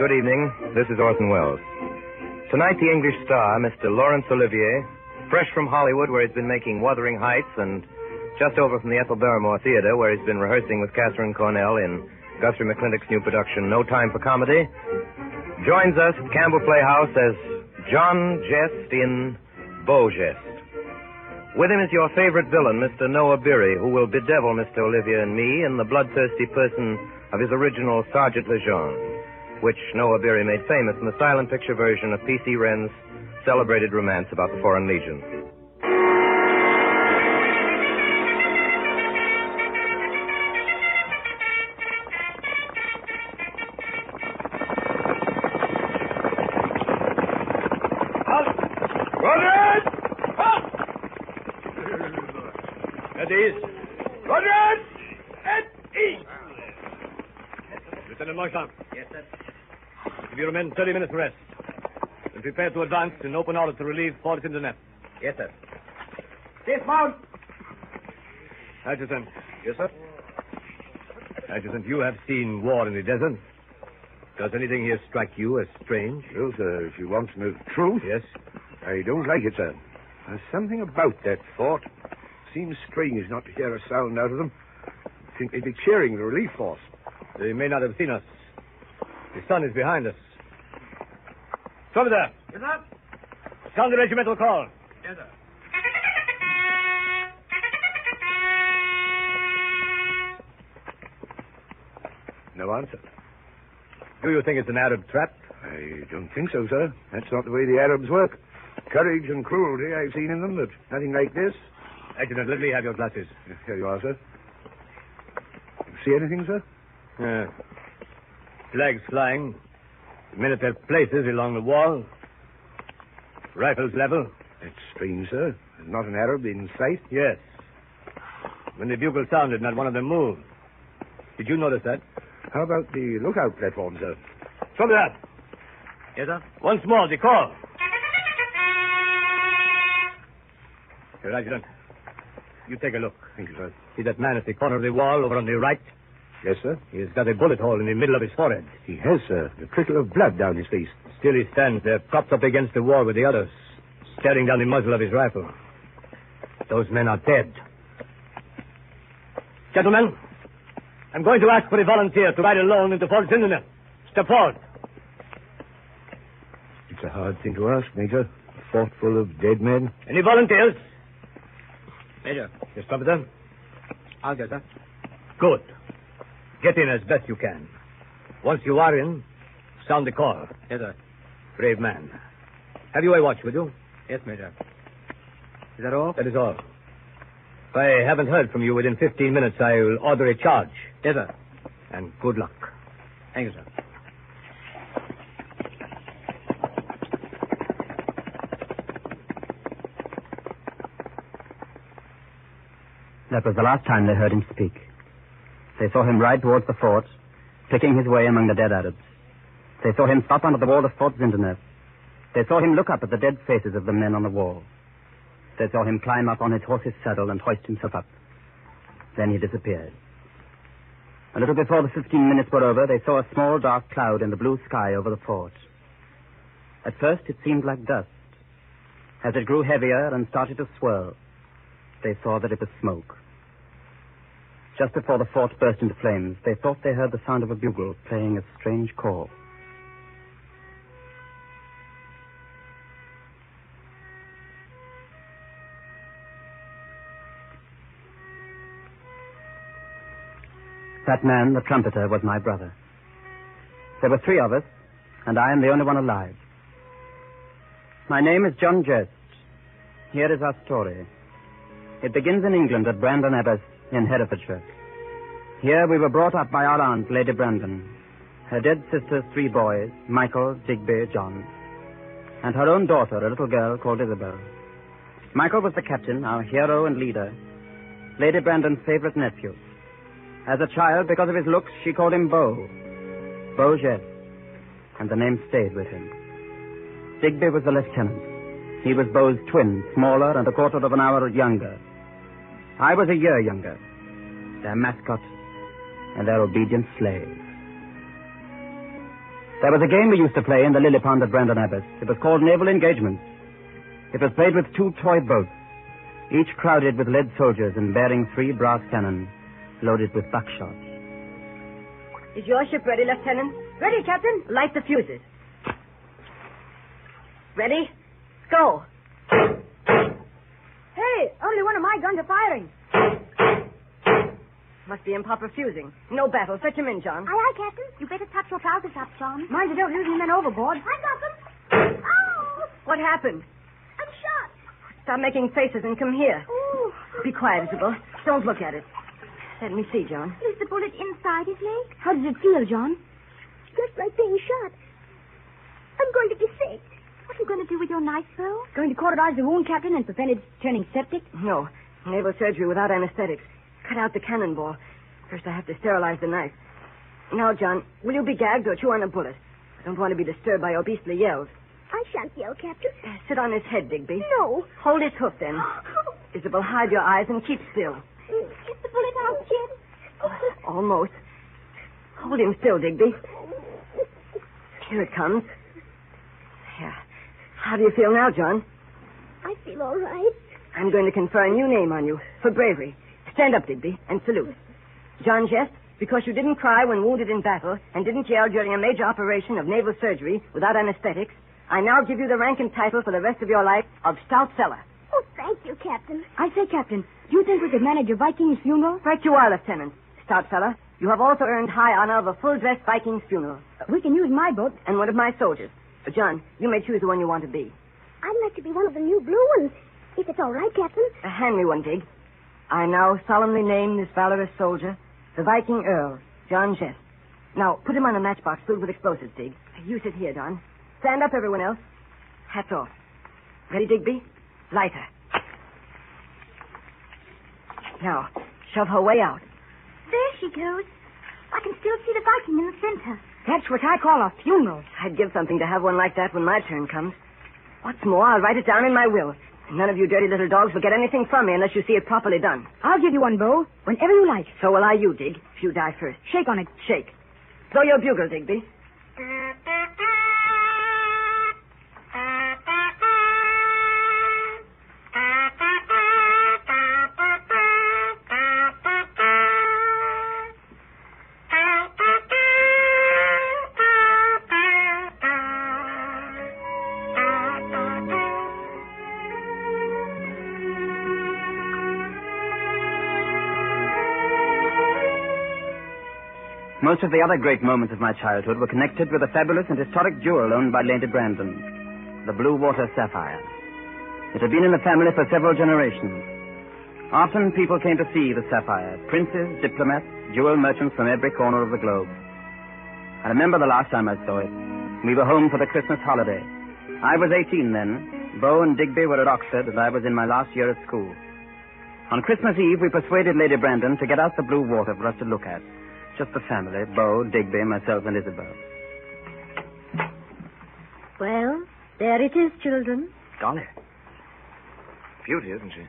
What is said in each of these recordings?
Good evening. This is Orson Welles. Tonight, the English star, Mr. Laurence Olivier, fresh from Hollywood, where he's been making Wuthering Heights, and just over from the Ethel Barrymore Theater, where he's been rehearsing with Catherine Cornell in Guthrie McClintock's new production, No Time for Comedy, joins us at Campbell Playhouse as John Geste in Beau Geste. With him is your favorite villain, Mr. Noah Beery, who will bedevil Mr. Olivier and me in the bloodthirsty person of his original Sergeant Lejeune, which Noah Beery made famous in the silent picture version of P.C. Wren's celebrated romance about the Foreign Legion. Roger! At ease! Lieutenant Marchand. Yes, sir. Give your men 30 minutes rest. And prepare to advance in open order to relieve Fort Internet. Yes, sir. Dismount! Adjutant. Yes, sir. Adjutant, you have seen war in the desert. Does anything here strike you as strange? Well, sir, if you want to know the truth... Yes? I don't like it, sir. There's something about that fort. Seems strange not to hear a sound out of them. I think they'd be cheering the relief force. They may not have seen us. The sun is behind us. Over there. Yes, sir. Sound the regimental call. Yes, sir. No answer. Do you think it's an Arab trap? I don't think so, sir. That's not the way the Arabs work. Courage and cruelty I've seen in them, but nothing like this. Adjutant, let me have your glasses. Here you are, sir. You see anything, sir? Flags flying. Men at their places along the wall. Rifles level. That's strange, sir. There's not an Arab in sight. Yes. When the bugle sounded, not one of them moved. Did you notice that? How about the lookout platform, sir? From that. Yes, sir. Once more, the call. Here, Adjutant. You take a look. Thank you, sir. See that man at the corner of the wall over on the right? Yes, sir. He's got a bullet hole in the middle of his forehead. He has, sir. A trickle of blood down his face. Still he stands there, propped up against the wall with the others, staring down the muzzle of his rifle. Those men are dead. Gentlemen, I'm going to ask for a volunteer to ride alone into Fort Zindernet. Step forward. It's a hard thing to ask, Major. A fort full of dead men. Any volunteers? Major. Yes, Trumpeter? I'll go, sir. Good. Get in as best you can. Once you are in, sound the call. Yes, sir. Brave man. Have you a watch with you? Yes, Major. Is that all? That is all. If I haven't heard from you within 15 minutes, I will order a charge. Yes, sir. And good luck. Thank you, sir. That was the last time they heard him speak. They saw him ride towards the fort, picking his way among the dead Arabs. They saw him stop under the wall of Fort Zindernet. They saw him look up at the dead faces of the men on the wall. They saw him climb up on his horse's saddle and hoist himself up. Then he disappeared. A little before the 15 minutes were over, they saw a small dark cloud in the blue sky over the fort. At first, it seemed like dust. As it grew heavier and started to swirl, they saw that it was smoke. Just before the fort burst into flames, they thought they heard the sound of a bugle playing a strange call. That man, the trumpeter, was my brother. There were 3 of us, and I am the only one alive. My name is John Geste. Here is our story. It begins in England at Brandon Abbas in Herefordshire. Here we were brought up by our aunt, Lady Brandon, her dead sister's 3 boys, Michael, Digby, John, and her own daughter, a little girl called Isabel. Michael was the captain, our hero and leader, Lady Brandon's favorite nephew. As a child, because of his looks, she called him Beau Geste, and the name stayed with him. Digby was the lieutenant. He was Beau's twin, smaller and a quarter of an hour younger. I was a year younger, their mascot and their obedient slave. There was a game we used to play in the lily pond at Brandon Abbas. It was called Naval Engagement. It was played with 2 toy boats, each crowded with lead soldiers and bearing 3 brass cannons loaded with buckshot. Is your ship ready, Lieutenant? Ready, Captain. Light the fuses. Ready? Go. Hey, only one of my guns are firing. Must be improper fusing. No battle. Fetch him in, John. Aye, aye, Captain. You better tuck your trousers up, John. Mind you don't lose any men overboard. I got them. Oh, What happened? I'm shot. Stop making faces and come here. Ooh. Be quiet, Isabel. Don't look at it. Let me see, John. Is the bullet inside his leg? How does it feel, John? Just like being shot. I'm going to be sick. What are you going to do with your knife, Beau? Going to cauterize the wound, Captain, and prevent it turning septic? No. Naval surgery without anesthetics. Cut out the cannonball. First, I have to sterilize the knife. Now, John, will you be gagged or chew on a bullet? I don't want to be disturbed by your beastly yells. I shan't yell, Captain. Sit on his head, Digby. No. Hold his hoof, then. Isabel, hide your eyes and keep still. Is the bullet out, Jim? Almost. Hold him still, Digby. Here it comes. Yeah. How do you feel now, John? I feel all right. I'm going to confer a new name on you for bravery. Stand up, Digby, and salute. John Geste, because you didn't cry when wounded in battle and didn't yell during a major operation of naval surgery without anesthetics, I now give you the rank and title for the rest of your life of Stout Cellar. Oh, thank you, Captain. I say, Captain, do you think we could manage a Viking's funeral? Right you are, Lieutenant. Stout Cellar, you have also earned high honor of a full-dress Viking's funeral. We can use my boat and one of my soldiers. John, you may choose the one you want to be. I'd like to be one of the new blue ones, if it's all right, Captain. Hand me one, Dig. I now solemnly name this valorous soldier the Viking Earl, John Geste. Now, put him on a matchbox filled with explosives, Dig. You sit here, Don. Stand up, everyone else. Hats off. Ready, Digby? Light her. Now, shove her way out. There she goes. I can still see the Viking in the center. That's what I call a funeral. I'd give something to have one like that when my turn comes. What's more, I'll write it down in my will. None of you dirty little dogs will get anything from me unless you see it properly done. I'll give you one, Beau, whenever you like. So will I you, Dig, if you die first. Shake on it. Shake. Blow your bugle, Digby. Most of the other great moments of my childhood were connected with a fabulous and historic jewel owned by Lady Brandon, the Blue Water Sapphire. It had been in the family for several generations. Often people came to see the sapphire, princes, diplomats, jewel merchants from every corner of the globe. I remember the last time I saw it. We were home for the Christmas holiday. I was 18 then. Beau and Digby were at Oxford, and I was in my last year at school. On Christmas Eve, we persuaded Lady Brandon to get out the blue water for us to look at. Just the family, Beau, Digby, myself, and Isabel. Well, there it is, children. Golly. Beauty, isn't she?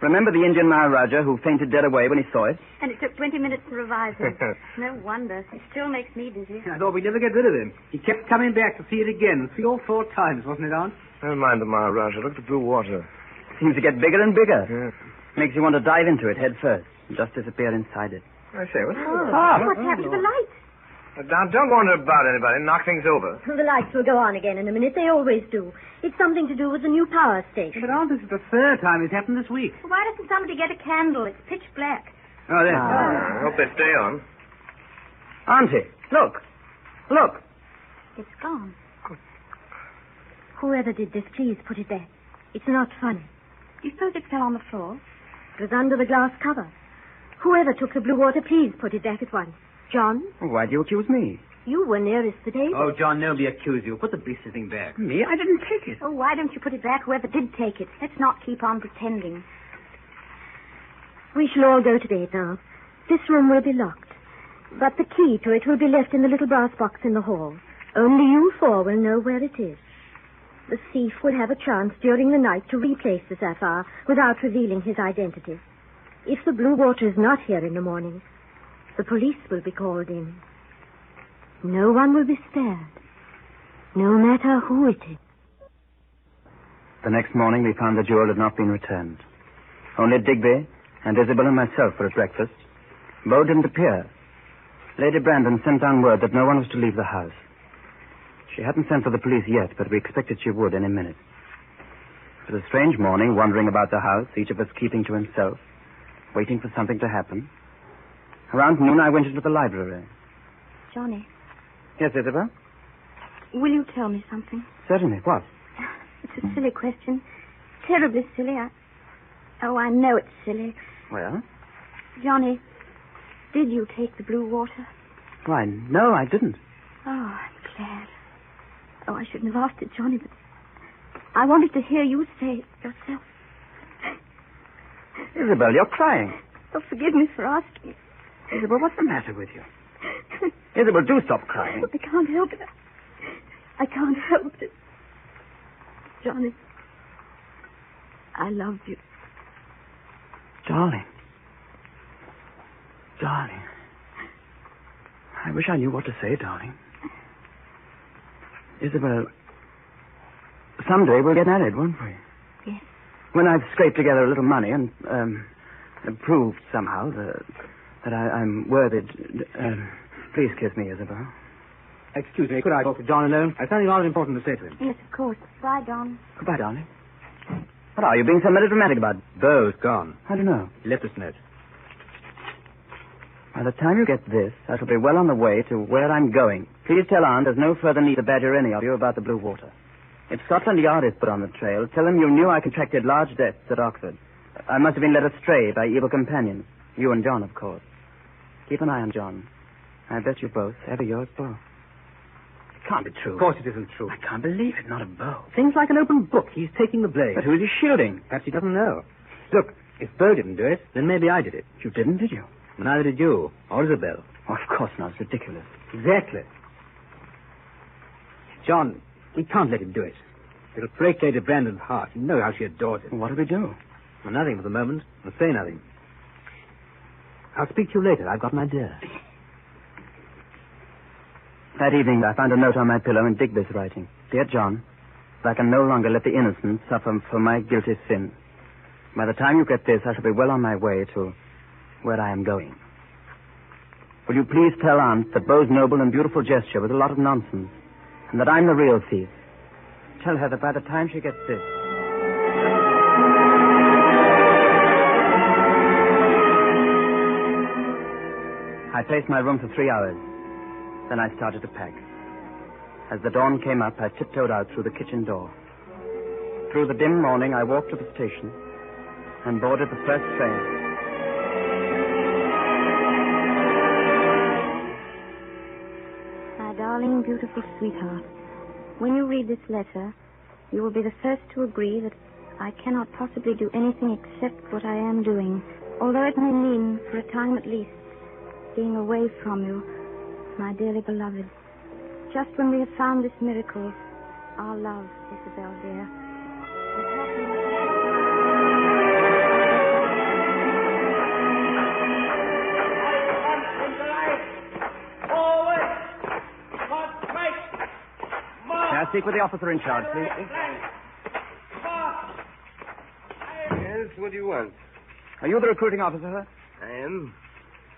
Remember the Indian Maharaja who fainted dead away when he saw it? And it took 20 minutes to revive him. No wonder. It still makes me dizzy. I thought we'd never get rid of him. He kept coming back to see it again, 3 or 4 times, wasn't it, Aunt? Never mind the Maharaja. Look at the blue water. Seems to get bigger and bigger. Yeah. Makes you want to dive into it head first and just disappear inside it. I say, what's What's happened to the lights? Now, don't wander about anybody. Knock things over. The lights will go on again in a minute. They always do. It's something to do with the new power station. But, Aunt, this is the 3rd time it's happened this week. Why doesn't somebody get a candle? It's pitch black. Oh, there. I hope they stay on. Auntie, look. Look. It's gone. Whoever did this, please put it back. It's not funny. Do you suppose it fell on the floor? It was under the glass cover. Whoever took the blue water, please put it back at once. John, Why do you accuse me? you were nearest the table. Oh, John, nobody accused you. Put the beastly thing back. Me? I didn't take it. Oh, why don't you put it back, whoever did take it? Let's not keep on pretending. We shall all go to bed now. This room will be locked. But the key to it will be left in the little brass box in the hall. Only you 4 will know where it is. The thief will have a chance during the night to replace the sapphire without revealing his identity. If the blue water is not here in the morning, the police will be called in. No one will be spared, no matter who it is. The next morning, we found the jewel had not been returned. Only Digby and Isabel and myself were at breakfast. Beau didn't appear. Lady Brandon sent down word that no one was to leave the house. She hadn't sent for the police yet, but we expected she would any minute. It was a strange morning, wandering about the house, each of us keeping to himself, waiting for something to happen. Around noon, I went into the library. Johnny, Yes, Isabel? will you tell me something? Certainly. What? It's a silly question. Terribly silly. I know it's silly. Well? Johnny, did you take the blue water? Why, no, I didn't. Oh, I'm glad. Oh, I shouldn't have asked it, Johnny, but I wanted to hear you say it yourself. Isabel, you're crying. Oh, forgive me for asking. Isabel, what's the matter with you? Isabel, do stop crying. I can't help it. I can't help it. Johnny, I love you. Darling. Darling. I wish I knew what to say, darling. Isabel, someday we'll get married, won't we? Yes. When I've scraped together a little money and proved somehow that I'm worthy. Please kiss me, Isabel. Excuse me, could I talk to John alone? I've something rather important to say to him. Yes, of course. Bye, Don. Goodbye, darling. What are you being so melodramatic about? Beau's gone. I don't know. He left us a note. By the time you get this, I shall be well on the way to where I'm going. Please tell Aunt there's no further need to badger any of you about the blue water. If Scotland Yard is put on the trail, tell them you knew I contracted large debts at Oxford. I must have been led astray by evil companions. You and John, of course. Keep an eye on John. I bet you both. Ever yours, Beau. It can't be true. Of course it isn't true. I can't believe it. Not a Beau. Things like an open book. He's taking the blame. But who's he shielding? Perhaps he doesn't know. Look, if Beau didn't do it, then maybe I did it. You didn't, did you? Neither did you. Or Isabel. Oh, of course not. It's ridiculous. Exactly. John, we can't let him do it. It'll break Lady Brandon's heart. You know how she adores him. What do we do? Well, nothing for the moment. I'll say nothing. I'll speak to you later. I've got an idea. That evening, I found a note on my pillow in Digby's writing. Dear John, I can no longer let the innocent suffer for my guilty sin. By the time you get this, I shall be well on my way to where I am going. Will you please tell Aunt that Beau's noble and beautiful gesture was a lot of nonsense, and that I'm the real thief? Tell her that by the time she gets this... I paced my room for 3 hours. Then I started to pack. As the dawn came up, I tiptoed out through the kitchen door. Through the dim morning, I walked to the station and boarded the first train. My darling, beautiful sweetheart, when you read this letter, you will be the first to agree that I cannot possibly do anything except what I am doing, although it may mean, for a time at least, being away from you, my dearly beloved. Just when we have found this miracle, our love, Isabel, dear. May I speak with the officer in charge, please? Yes, what do you want? Are you the recruiting officer, sir? I am.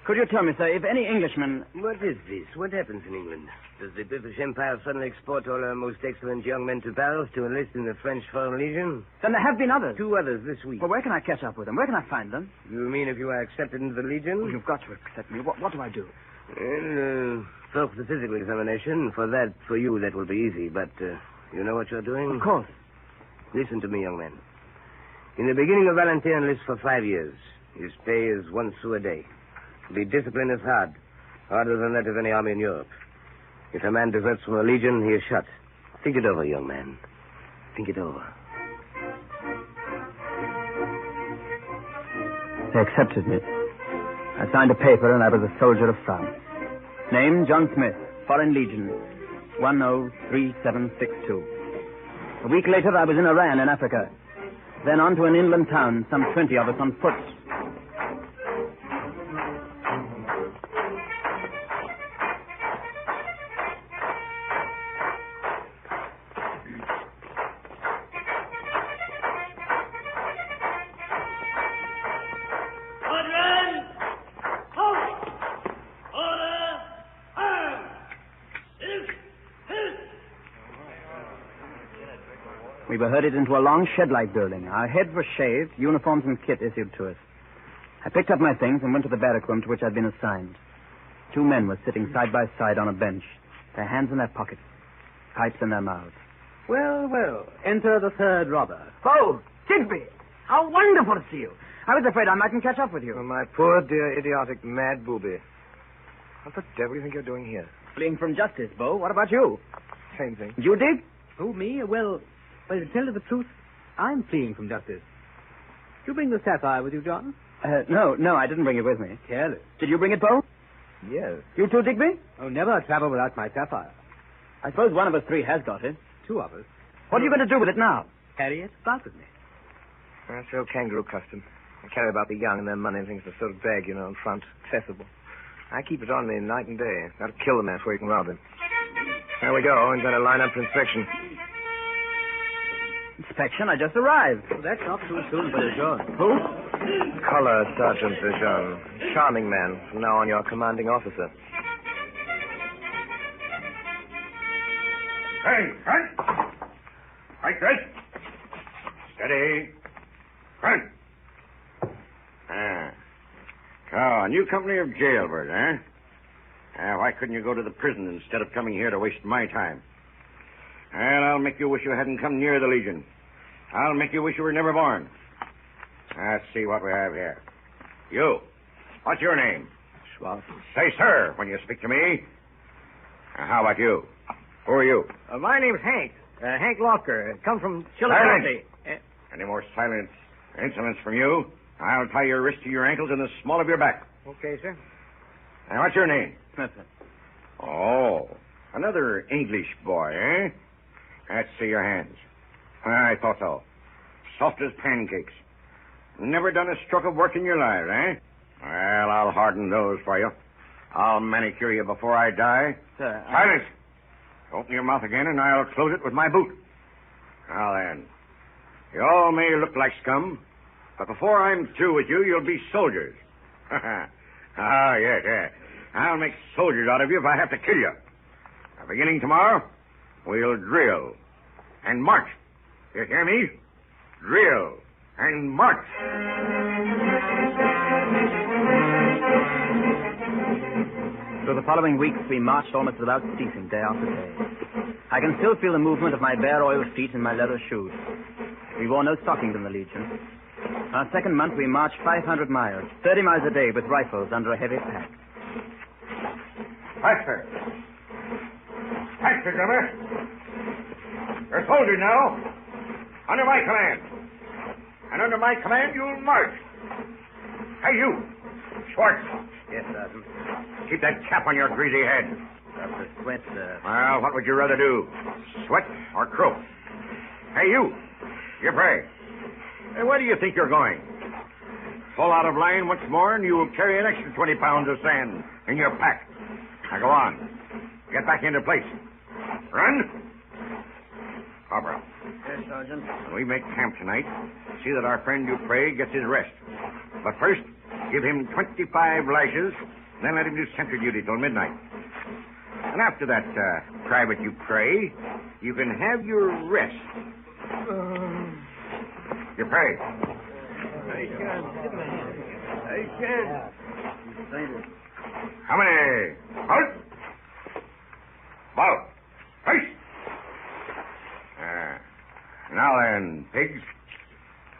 Could you tell me, sir, if any Englishman... What is this? What happens in England? Does the British Empire suddenly export all our most excellent young men to Paris to enlist in the French Foreign Legion? Then there have been others. 2 others this week. Well, where can I catch up with them? Where can I find them? You mean if you are accepted into the Legion? Well, you've got to accept me. What do I do? Well, first the physical examination. For you, that will be easy. But you know what you're doing? Of course. Listen to me, young man. In the beginning, a volunteer enlists for 5 years. His pay is 1 sou a day. The discipline is hard. Harder than that of any army in Europe. If a man deserts from a legion, he is shot. Think it over, young man. Think it over. They accepted me. I signed a paper and I was a soldier of France. Name, John Smith, Foreign Legion, 103762. A week later, I was in Iran in Africa. Then on to an inland town, some 20 of us on foot. We were herded into a long shed-like building. Our heads were shaved, uniforms and kit issued to us. I picked up my things and went to the barrack room to which I'd been assigned. 2 men were sitting side by side on a bench, their hands in their pockets, pipes in their mouths. Well, well. Enter the third robber. Oh, Digby! How wonderful to see you. I was afraid I mightn't catch up with you. Oh, my poor, dear, idiotic, mad booby. What the devil do you think you're doing here? Fleeing from justice, Beau. What about you? Same thing. You dig? Who, me? Well, to tell you the truth, I'm fleeing from justice. Did you bring the sapphire with you, John? No, I didn't bring it with me. Careless. Did you bring it, Beau? Yes. You too, Digby? Oh, never travel without my sapphire. I suppose one of us 3 has got it. 2 of us. What are you going to do with it now? Carry it about with me. That's the old kangaroo custom. I carry about the young and their money and things in a sort of bag, in front, accessible. I keep it on me night and day. Got to kill the man before you can rob him. There we go. I'm going to line up for inspection. Inspection? I just arrived. Well, that's not too soon for John. Who? Collar Sergeant Vision. Charming man. From now on, your commanding officer. Hey, front! Right, good. Steady. Front. So, a new company of jailbirds, eh? Why couldn't you go to the prison instead of coming here to waste my time? Well, I'll make you wish you hadn't come near the Legion. I'll make you wish you were never born. Let's see what we have here. You. What's your name? Schwab. Say, sir, when you speak to me. How about you? Who are you? My name's Hank. Hank Locker. Come from Chillicothe. Any more silent insolence from you? I'll tie your wrist to your ankles and the small of your back. Okay, sir. And what's your name? Smith. Oh, another English boy, eh? Let's see your hands. I thought so. Soft as pancakes. Never done a stroke of work in your life, eh? Well, I'll harden those for you. I'll manicure you before I die. Sir, Silence! Open your mouth again, and I'll close it with my boot. Now then, you all may look like scum, but before I'm through with you, you'll be soldiers. Yes. I'll make soldiers out of you if I have to kill you. Now, beginning tomorrow, we'll drill and march. You hear me? Drill and march. For the following weeks, we marched almost without ceasing, day after day. I can still feel the movement of my bare oiled feet in my leather shoes. We wore no stockings in the Legion. Our second month, we marched 500 miles, 30 miles a day with rifles under a heavy pack. Faster. Faster, drummer. You're soldiers now. Under my command. And under my command, you'll march. Hey, you. Schwartz. Yes, Sergeant. Keep that cap on your greasy head. Dr. Sweat, Well, what would you rather do? Sweat or croak? Hey, you. You pray. Hey, where do you think you're going? Fall out of line once more, and you will carry an extra 20 pounds of sand in your pack. Now, go on. Get back into place. Run. Corporal. Yes, Sergeant. When we make camp tonight, see that our friend Dupre gets his rest. But first, give him 25 lashes, then let him do sentry duty till midnight. And after that, Private Dupre, you can have your rest. Dupre. I can't. How many? Halt! Halt! Face! Now then, pigs.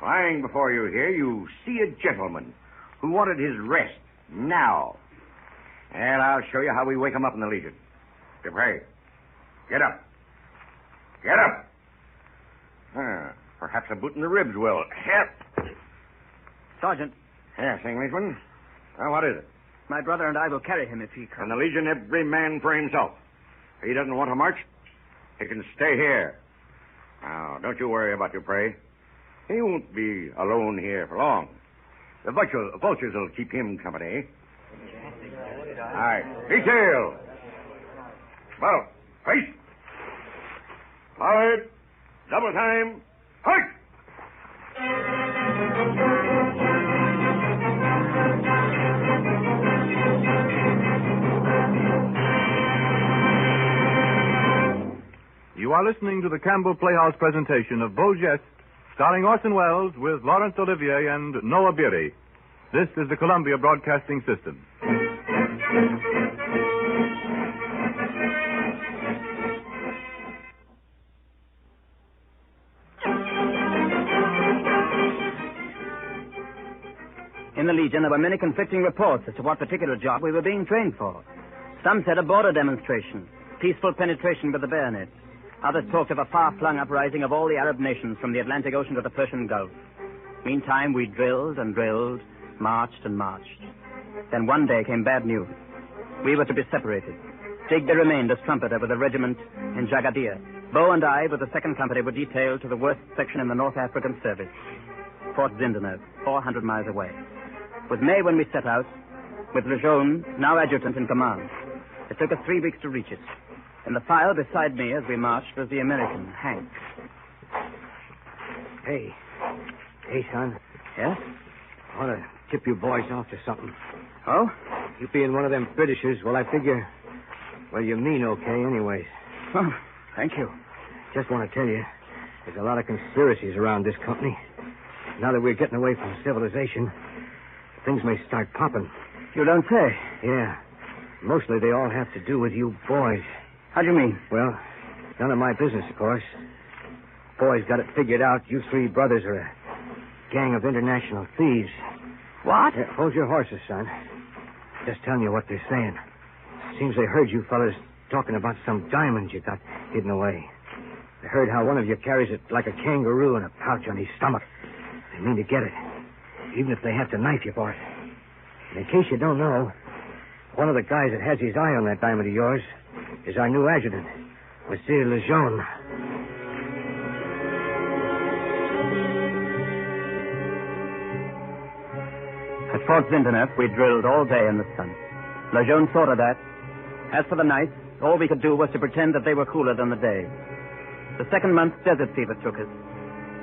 Lying before you here, you see a gentleman who wanted his rest now. And I'll show you how we wake him up in the Legion. Dupre, get up. Get up. Perhaps a boot in the ribs will help. Sergeant. Yes, Englishman. Well, what is it? My brother and I will carry him if he comes. In the Legion, every man for himself. If he doesn't want to march, he can stay here. Now, don't you worry about Dupre. He won't be alone here for long. The vultures will keep him company. All right. Detail. Well, face. Forward. Double time. Halt! You are listening to the Campbell Playhouse presentation of Beau Geste, starring Orson Welles with Laurence Olivier and Noah Beery. This is the Columbia Broadcasting System. In the Legion, there were many conflicting reports as to what particular job we were being trained for. Some said a border demonstration, peaceful penetration with the bayonet. Others talked of a far-flung uprising of all the Arab nations from the Atlantic Ocean to the Persian Gulf. Meantime, we drilled and drilled, marched and marched. Then one day came bad news. We were to be separated. Digby remained as trumpeter with the regiment in Jagadir. Beau and I, with the 2nd Company, were detailed to the worst section in the North African service, Fort Zindeneuf, 400 miles away. It was May when we set out, with Lejeune, now adjutant, in command. It took us 3 weeks to reach it. In the file beside me as we marched was the American, Hank. Hey, son. Yes? I want to tip you boys off to something. Oh? You being one of them Britishers, well, I figure, well, you mean okay anyways. Oh, thank you. Just want to tell you, there's a lot of conspiracies around this company. Now that we're getting away from civilization, things may start popping. You don't say. Yeah. Mostly they all have to do with you boys. How do you mean? Well, none of my business, of course. Boys got it figured out. You 3 brothers are a gang of international thieves. What? Hold your horses, son. Just telling you what they're saying. Seems they heard you fellas talking about some diamonds you got hidden away. They heard how one of you carries it like a kangaroo in a pouch on his stomach. They mean to get it, even if they have to knife you for it. And in case you don't know, one of the guys that has his eye on that diamond of yours is our new adjutant, Monsieur Lejeune. At Fort Zindeneuf, we drilled all day in the sun. Lejeune saw to that. As for the nights, all we could do was to pretend that they were cooler than the day. The 2nd month, desert fever took us.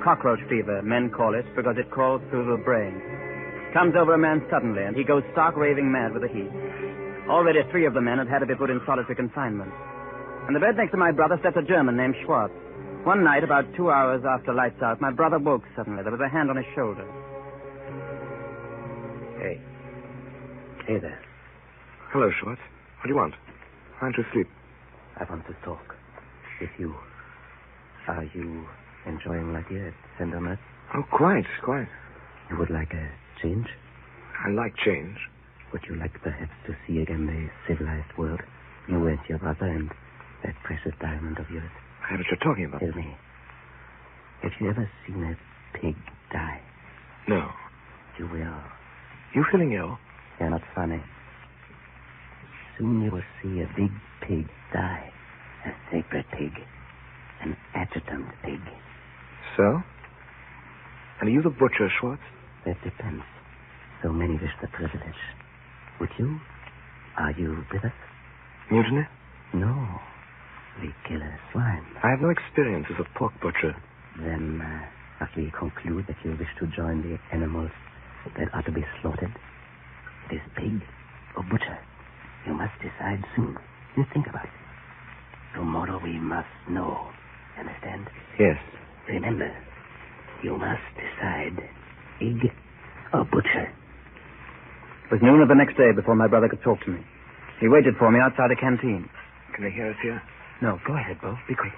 Cockroach fever, men call it, because it crawls through the brain. Comes over a man suddenly, and he goes stark raving mad with the heat. Already 3 of the men had to be put in solitary confinement. In the bed next to my brother slept a German named Schwartz. One night, about 2 hours after lights out, my brother woke suddenly. There was a hand on his shoulder. Hey. Hey there. Hello, Schwartz. What do you want? Why aren't you asleep? I want to talk with you. Are you enjoying life here at Zindeneuf? Oh, quite. You would like a change? I like change. Would you like perhaps to see again the civilized world? You and your brother and that precious diamond of yours. I know what you're talking about. Tell me, have you ever seen a pig die? No. You will. You feeling ill? You're not funny. Soon you will see a big pig die. A sacred pig. An adjutant pig. So? And are you the butcher, Schwartz? That depends. So many wish the privilege. Would you? Are you with us? Mutiny? No. We kill a swine. I have no experience as a pork butcher. Then, must we conclude that you wish to join the animals that are to be slaughtered? It is pig or butcher. You must decide soon. You think about it. Tomorrow we must know. Understand? Yes. Remember, you must decide pig or butcher. It was noon of the next day before my brother could talk to me. He waited for me outside a canteen. Can they hear us here? No, go ahead, Beau. Be quick.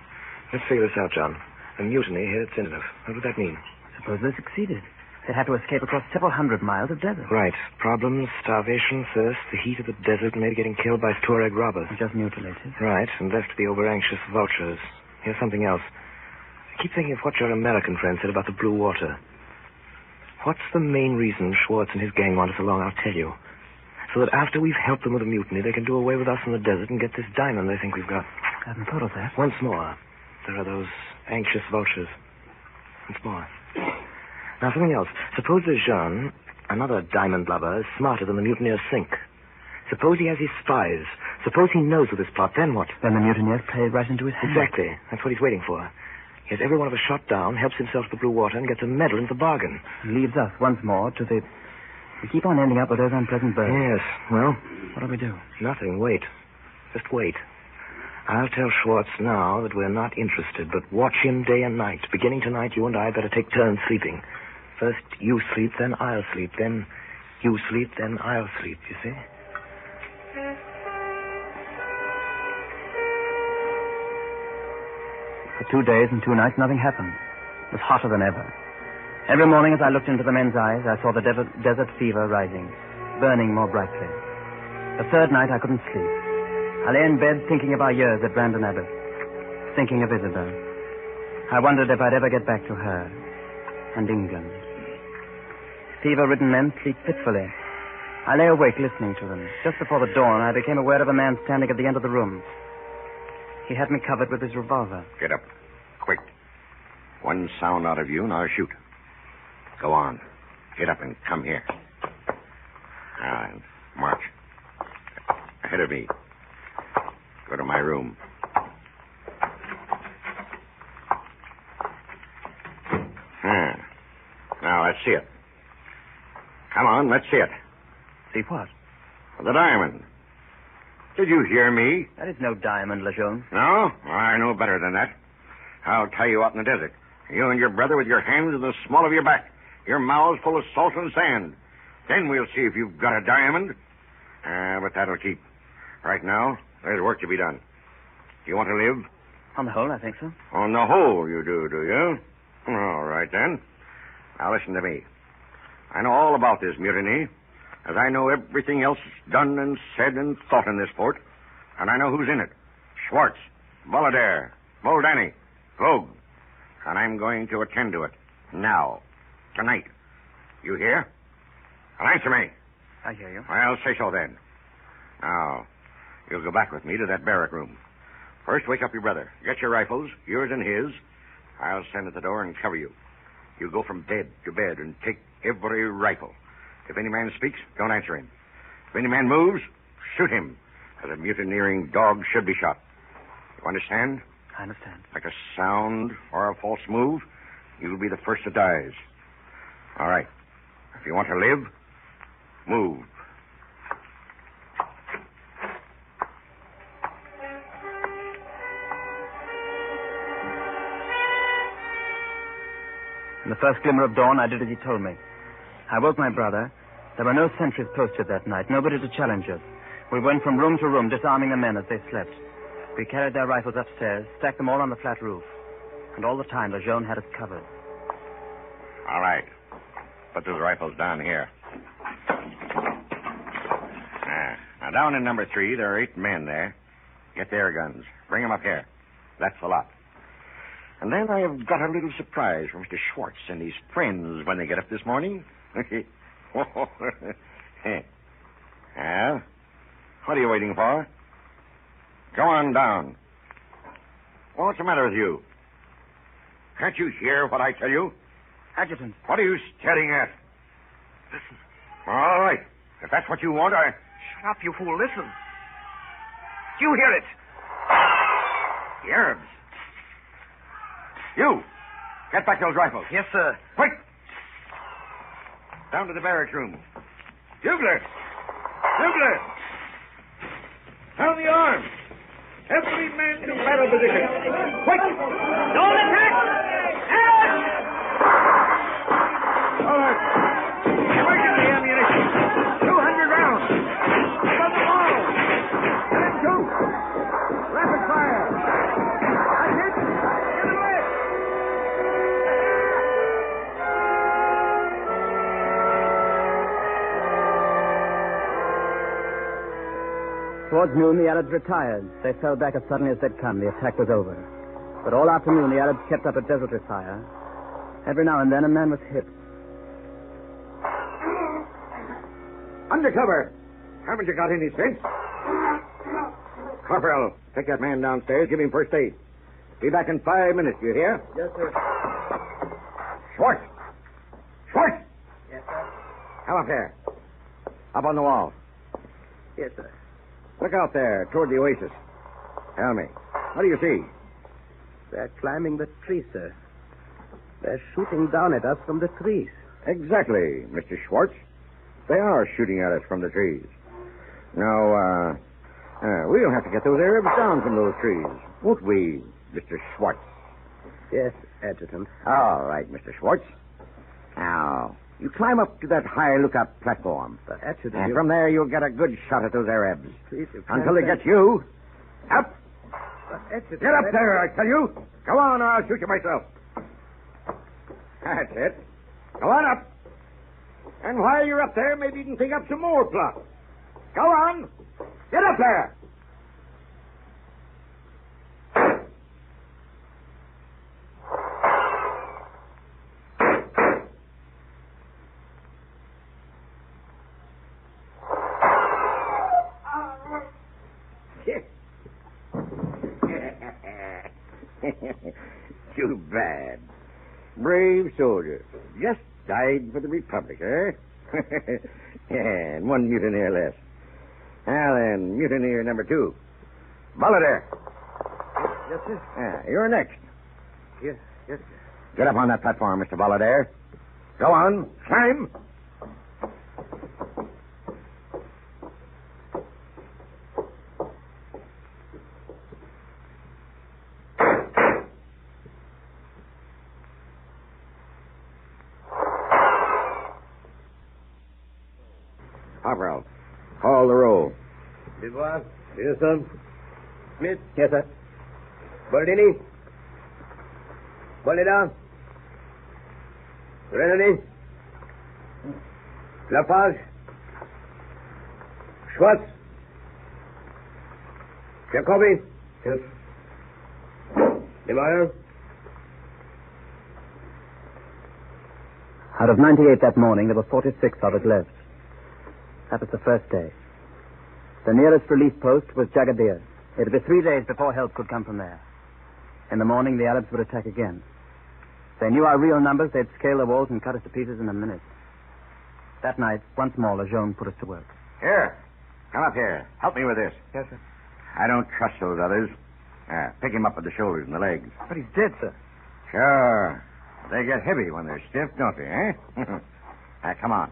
Let's figure this out, John. A mutiny here at Zindeneuf. What would that mean? Suppose they succeeded. They had to escape across several hundred miles of desert. Right. Problems, starvation, thirst, the heat of the desert, maybe getting killed by Tuareg robbers. Just mutilated. Right, and left to the over-anxious vultures. Here's something else. I keep thinking of what your American friend said about the blue water. What's the main reason Schwartz and his gang want us along? I'll tell you. So that after we've helped them with a mutiny, they can do away with us in the desert and get this diamond they think we've got. I hadn't thought of that. Once more, there are those anxious vultures. Once more. Now, something else. Suppose Lejeune, another diamond lover, is smarter than the mutineers think. Suppose he has his spies. Suppose he knows of this plot. Then what? Then the mutineers play right into his hands. Exactly. That's what he's waiting for. He has every one of us shot down, helps himself to the blue water, and gets a medal in the bargain. He leaves us once more to the... We keep on ending up with those unpleasant birds. Yes. Well? What do we do? Nothing. Wait. Just wait. I'll tell Schwartz now that we're not interested, but watch him day and night. Beginning tonight, you and I better take turns sleeping. First you sleep, then I'll sleep. Then you sleep, then I'll sleep, you see? For 2 days and 2 nights, nothing happened. It was hotter than ever. Every morning as I looked into the men's eyes, I saw the desert fever rising, burning more brightly. The third night, I couldn't sleep. I lay in bed thinking of our years at Brandon Abbott, thinking of Isabel. I wondered if I'd ever get back to her and England. Fever-ridden men sleep fitfully. I lay awake listening to them. Just before the dawn, I became aware of a man standing at the end of the room. He had me covered with his revolver. Get up. Quick. One sound out of you, and I'll shoot. Go on. Get up and come here. Now, then, march. Ahead of me. Go to my room. Now, let's see it. Come on, let's see it. See what? The diamond. Did you hear me? That is no diamond, Lejeune. No? I know better than that. I'll tie you out in the desert. You and your brother with your hands in the small of your back. Your mouths full of salt and sand. Then we'll see if you've got a diamond. But that'll keep. Right now, there's work to be done. You want to live? On the whole, I think so. On the whole, you do you? All right, then. Now, listen to me. I know all about this mutiny, as I know everything else done and said and thought in this port. And I know who's in it. Schwartz, Bolader, Moldani, Vogue. And I'm going to attend to it. Now. Tonight. You hear? Well, answer me. I hear you. Well, say so then. Now, you'll go back with me to that barrack room. First, wake up your brother. Get your rifles, yours and his. I'll stand at the door and cover you. You go from bed to bed and take every rifle. If any man speaks, don't answer him. If any man moves, shoot him, as a mutineering dog should be shot. You understand? I understand. Like a sound or a false move, you'll be the first that dies. All right. If you want to live, move. In the first glimmer of dawn, I did as he told me. I woke my brother. There were no sentries posted that night, nobody to challenge us. We went from room to room, disarming the men as they slept. We carried their rifles upstairs, stacked them all on the flat roof. And all the time, Lejeune had us covered. All right. Put those rifles down here. Now, down in number 3, there are 8 men there. Get their guns. Bring them up here. That's the lot. And then I have got a little surprise for Mr. Schwartz and his friends when they get up this morning. Well, what are you waiting for? Go on down. Well, what's the matter with you? Can't you hear what I tell you? Adjutant. What are you staring at? Listen. All right. If that's what you want, Shut up, you fool. Listen. Do you hear it? The Arabs. You. Get back those rifles. Yes, sir. Quick. Down to the barracks room. Bugler. Bugler. Down the arms. Every man to battle position. Quick. Don't attack! All right. Emergency ammunition. 200 rounds. Above the wall. Get in two. Rapid fire. That's it. Get away. Towards noon, the Arabs retired. They fell back as suddenly as they'd come. The attack was over. But all afternoon, the Arabs kept up a desultory fire. Every now and then, a man was hit. Undercover. Haven't you got any sense? Corporal, take that man downstairs. Give him first aid. Be back in 5 minutes, you hear? Yes, sir. Schwartz! Schwartz! Yes, sir. Come up here. Up on the wall. Yes, sir. Look out there, toward the oasis. Tell me, what do you see? They're climbing the tree, sir. They're shooting down at us from the trees. Exactly, Mr. Schwartz. They are shooting at us from the trees. Now We'll have to get those Arabs down from those trees, won't we, Mr. Schwartz? Yes, Adjutant. All right, Mr. Schwartz. Now, you climb up to that high lookout platform. But, Adjutant... And from there, you'll get a good shot at those Arabs. Please, Until they get you. Up! But, Adjutant... Get up there, I tell you. Go on, or I'll shoot you myself. That's it. Go on up. And while you're up there, maybe you can think up some more plots. Go on. Get up there. Too bad. Brave soldier. Just died for the Republic, eh? And one mutineer less. Now then, mutineer number 2. Balladair. Yes, sir. You're next. Yes, sir. Get up on that platform, Mr. Balladair. Go on. Climb. Hopperell, call the roll. Dubois. Yes, sir. Smith. Yes, sir. Boldini. Bolida. Renani. Lapage. Schwartz. Jacobi. Yes. DeMeyer. Out of 98 that morning, there were 46 of us left. That was the first day. The nearest relief post was Jagadir. It would be 3 days before help could come from there. In the morning, the Arabs would attack again. If they knew our real numbers, they'd scale the walls and cut us to pieces in a minute. That night, once more, Lejeune put us to work. Here. Come up here. Help me with this. Yes, sir. I don't trust those others. Pick him up with the shoulders and the legs. But he's dead, sir. Sure. They get heavy when they're stiff, don't they, eh? Now, come on.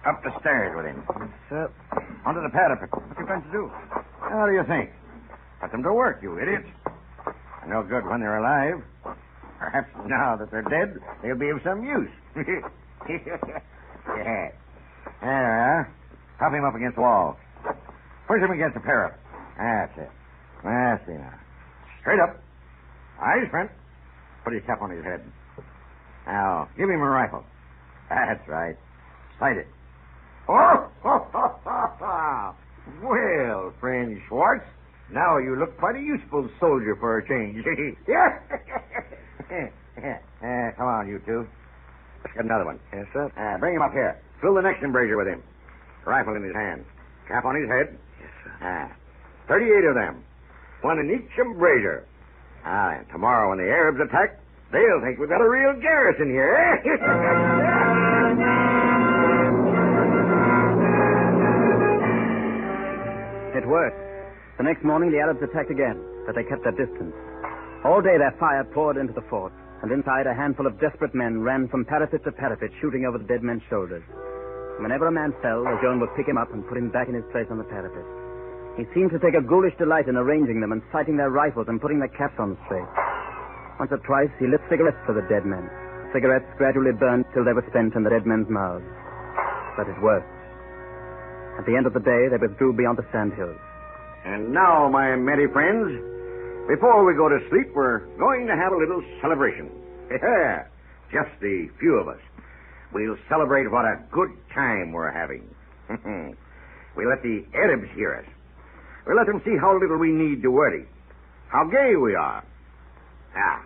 Up the stairs with him. Sir. Onto the parapet. What are you going to do? How do you think? Put them to work, you idiots. They're no good when they're alive. Perhaps now that they're dead, they'll be of some use. Yeah. There, prop him up against the wall. Push him against the parapet. That's it. That's it now. Straight up. Eyes front. Put his cap on his head. Now, give him a rifle. That's right. Sight it. Oh! Well, friend Schwartz, now you look quite a useful soldier for a change. Come on, you two. Let's get another one. Yes, sir. Bring him up here. Fill the next embrasure with him. Rifle in his hand. Cap on his head. Yes, sir. 38 of them. One in each embrasure. Now then, tomorrow when the Arabs attack, they'll think we've got a real garrison here, It worked. The next morning, the Arabs attacked again, but they kept their distance. All day, their fire poured into the fort, and inside, a handful of desperate men ran from parapet to parapet, shooting over the dead men's shoulders. Whenever a man fell, Lejeune would pick him up and put him back in his place on the parapet. He seemed to take a ghoulish delight in arranging them and sighting their rifles and putting their caps on straight. Once or twice, he lit cigarettes for the dead men. Cigarettes gradually burned till they were spent in the dead men's mouths. But it worked. At the end of the day, they withdrew beyond the sandhills. And now, my merry friends, before we go to sleep, we're going to have a little celebration. Yeah, just the few of us. We'll celebrate what a good time we're having. We'll let the Arabs hear us. We'll let them see how little we need to worry. How gay we are.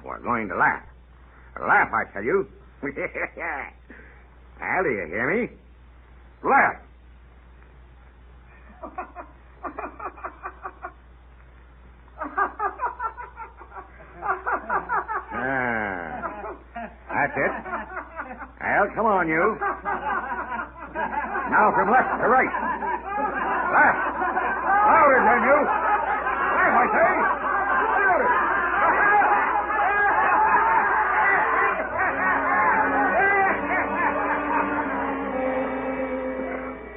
We're going to laugh. Laugh, I tell you. Now, do you hear me? Laugh. That's it. Well, come on, you. Now from left to right. Laugh. Louder, damn you. Laugh, I say. Louder.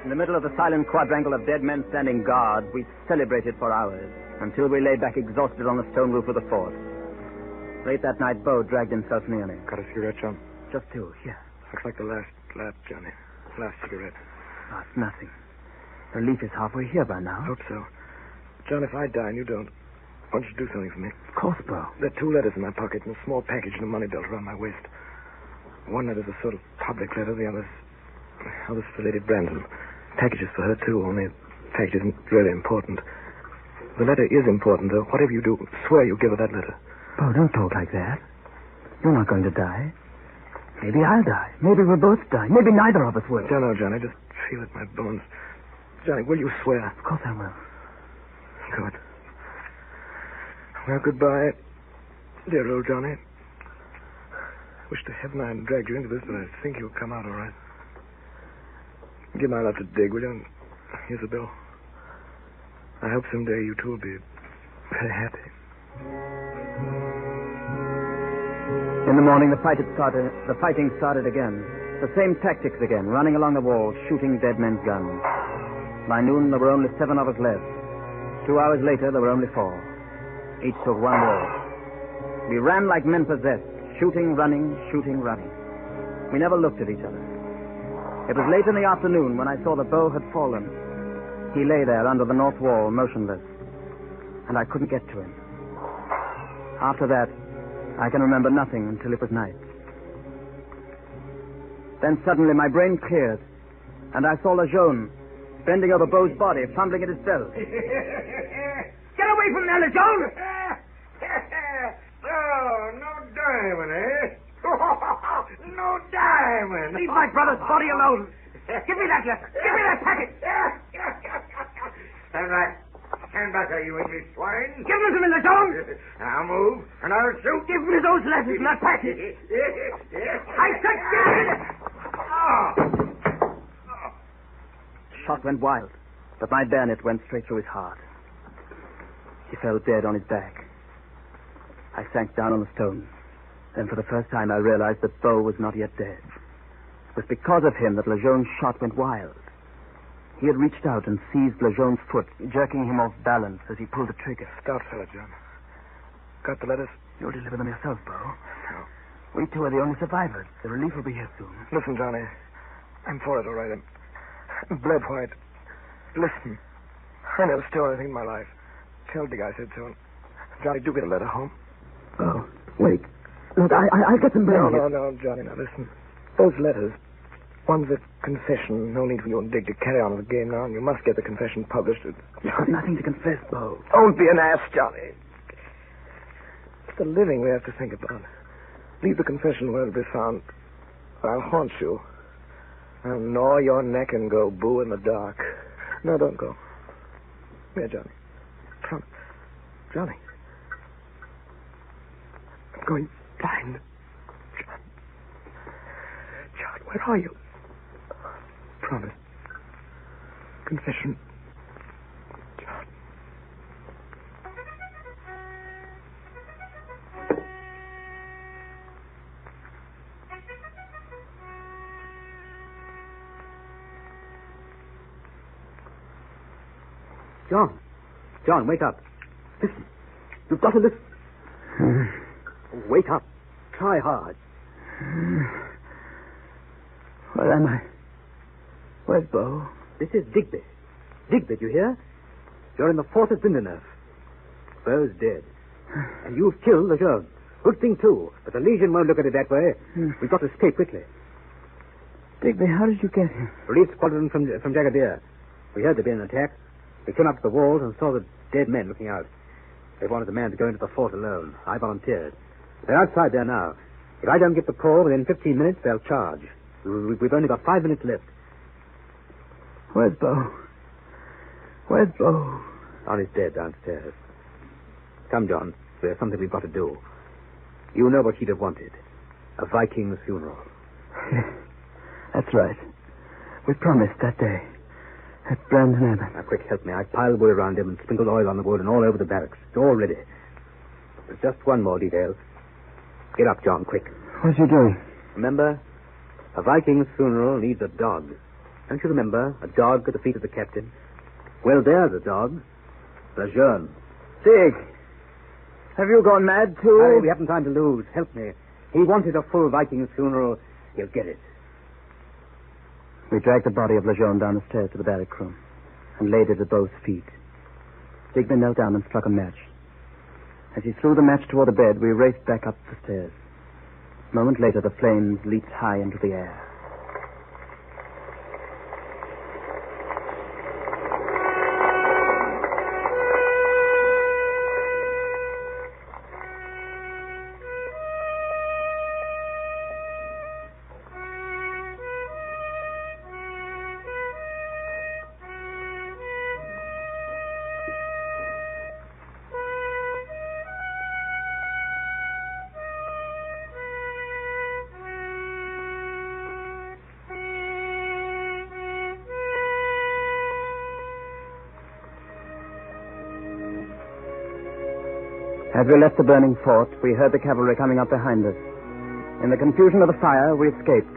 In the middle of the silent quadrangle of dead men standing guard, we celebrated for hours, until we lay back exhausted on the stone roof of the fort. Late that night, Beau dragged himself near me. Got a cigarette, John? Just two, here. Looks like the last lap, Johnny. Last cigarette. Oh, it's nothing. Relief is halfway here by now. Hope so. John, if I die and you don't, why don't you do something for me? Of course, Beau. There are 2 letters in my pocket and a small package and a money belt around my waist. One letter's a sort of public letter, the other's for Lady Brandon. Package is for her, too, only the package isn't really important. The letter is important, though. Whatever you do, swear you'll give her that letter. Beau, don't talk like that. You're not going to die. Maybe I'll die. Maybe we'll both die. Maybe neither of us will. Don't know, Johnny. I just feel it in my bones. Johnny, will you swear? Of course I will. Good. Well, goodbye, dear old Johnny. Wish to heaven I hadn't dragged you into this, but I think you'll come out all right. Give my love to Dig, will you? And here's the bill. I hope someday you two will be very happy. In the morning, the fighting started again. The same tactics again, running along the walls, shooting dead men's guns. By noon, there were only 7 of us left. 2 hours later, there were only 4. Each took one wall. We ran like men possessed, shooting, running. We never looked at each other. It was late in the afternoon when I saw that Beau had fallen. He lay there under the north wall, motionless, and I couldn't get to him. After that, I can remember nothing until it was night. Then suddenly my brain cleared, and I saw Lejeune bending over Beau's body, fumbling at his belt. Get away from there, Lejeune! Oh, no diamond, eh? No diamond. Leave my brother's body alone. Give me that letter. Give me that packet. Stand back. Stand back there, you English swine. Give them to me, Lejeune. I'll move, and I'll shoot. Give me those letters and that packet. I said give me it. The shot went wild, but my bayonet went straight through his heart. He fell dead on his back. I sank down on the stone. Then for the first time I realized that Beau was not yet dead. It was because of him that Lejeune's shot went wild. He had reached out and seized Lejeune's foot, jerking him off balance as he pulled the trigger. Stout fella, John. Got the letters? You'll deliver them yourself, Beau. No. We 2 are the only survivors. The relief will be here soon. Listen, Johnny. I'm for it, all right. I'm bled white. Listen. I never stole anything in my life. Tell Dig I said so. Johnny, do get a letter home. Oh, wait. Look, I'll get them back. No, Johnny, now listen. Those letters, one's a confession. No need for you and Dig to carry on with the game now, and you must get the confession published. You've got nothing to confess, Beau. Don't be an ass, Johnny. It's the living we have to think about. Leave the confession where it'll be found. I'll haunt you. I'll gnaw your neck and go boo in the dark. No, don't go. Here, Johnny. Promise. Johnny. I'm going blind. John, where are you? Promise. Confession. John. John, wake up. Listen. You've got to listen. Wake up. Try hard. Where am I? Where's Beau? This is Digby. Digby, you hear? You're in the fort at Vindeneuf. Beau's dead. And you've killed Lejeune. Good thing, too. But the Legion won't look at it that way. We've got to escape quickly. Digby, how did you get here? Relief squadron from Jagadir. We heard there'd been an attack. We came up to the walls and saw the dead men looking out. They wanted the man to go into the fort alone. I volunteered. They're outside there now. If I don't get the call within 15 minutes, they'll charge. We've only got 5 minutes left. Where's Beau? Where's Beau? On his bed downstairs. Come, John. There's something we've got to do. You know what he'd have wanted. A Viking's funeral. That's right. We promised that day. At Brandon Abbott. Now, quick, help me. I piled wood around him and sprinkled oil on the wood and all over the barracks. It's all ready. There's just one more detail. Get up, John, quick. What are you doing? Remember, a Viking's funeral needs a dog. Don't you remember? A dog at the feet of the captain. Well, there's a dog. Lejeune. Dick, have you gone mad, too? Harry, we haven't time to lose. Help me. He wanted a full Viking funeral. He'll get it. We dragged the body of Lejeune down the stairs to the barrack room and laid it at Beau's feet. Digby knelt down and struck a match. As he threw the match toward the bed, we raced back up the stairs. A moment later, the flames leaped high into the air. As we left the burning fort, we heard the cavalry coming up behind us. In the confusion of the fire, we escaped,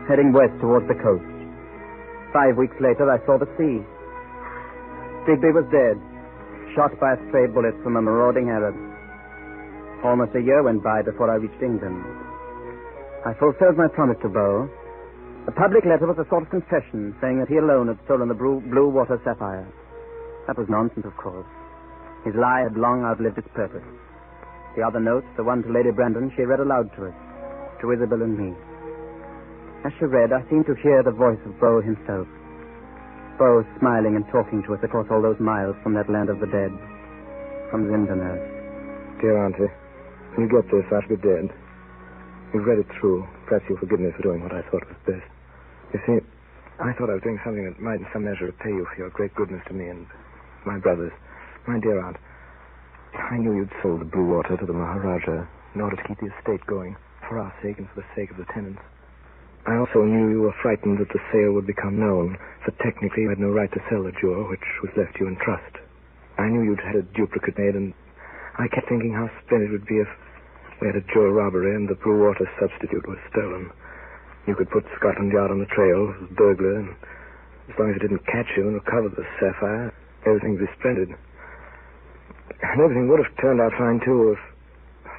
heading west towards the coast. 5 weeks later, I saw the sea. Digby was dead, shot by a stray bullet from a marauding Arab. Almost a year went by before I reached England. I fulfilled my promise to Beau. The public letter was a sort of confession, saying that he alone had stolen the blue water sapphire. That was nonsense, of course. His lie had long outlived its purpose. The other note, the one to Lady Brandon, she read aloud to us, to Isabel and me. As she read, I seemed to hear the voice of Beau himself. Beau smiling and talking to us across all those miles from that land of the dead, from Zindaners. Dear Auntie, when you get this, I shall be dead. You've read it through. Perhaps you'll forgive me for doing what I thought was best. You see, I thought I was doing something that might in some measure repay you for your great goodness to me and my brothers. My dear Aunt, I knew you'd sold the blue water to the Maharaja in order to keep the estate going, for our sake and for the sake of the tenants. I also knew you were frightened that the sale would become known, for technically you had no right to sell the jewel, which was left you in trust. I knew you'd had a duplicate made, and I kept thinking how splendid it would be if we had a jewel robbery and the blue water substitute was stolen. You could put Scotland Yard on the trail as a burglar, and as long as it didn't catch you and recover the sapphire, everything would be splendid. And everything would have turned out fine, too, if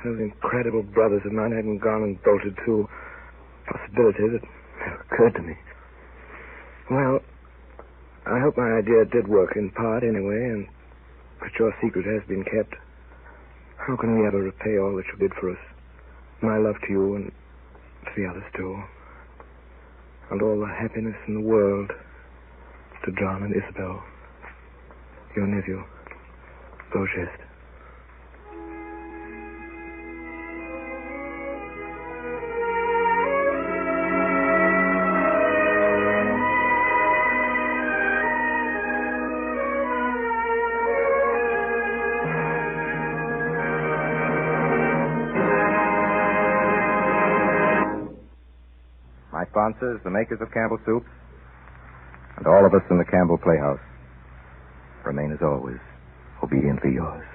those incredible brothers of mine hadn't gone and bolted to a possibility that never occurred to me. Well, I hope my idea did work in part, anyway, and that your secret has been kept. How can we ever repay all that you did for us? My love to you and to the others, too. And all the happiness in the world to John and Isabel, your nephew. Beau Geste. My sponsors, the makers of Campbell Soup, and all of us in the Campbell Playhouse, remain as always obediently yours.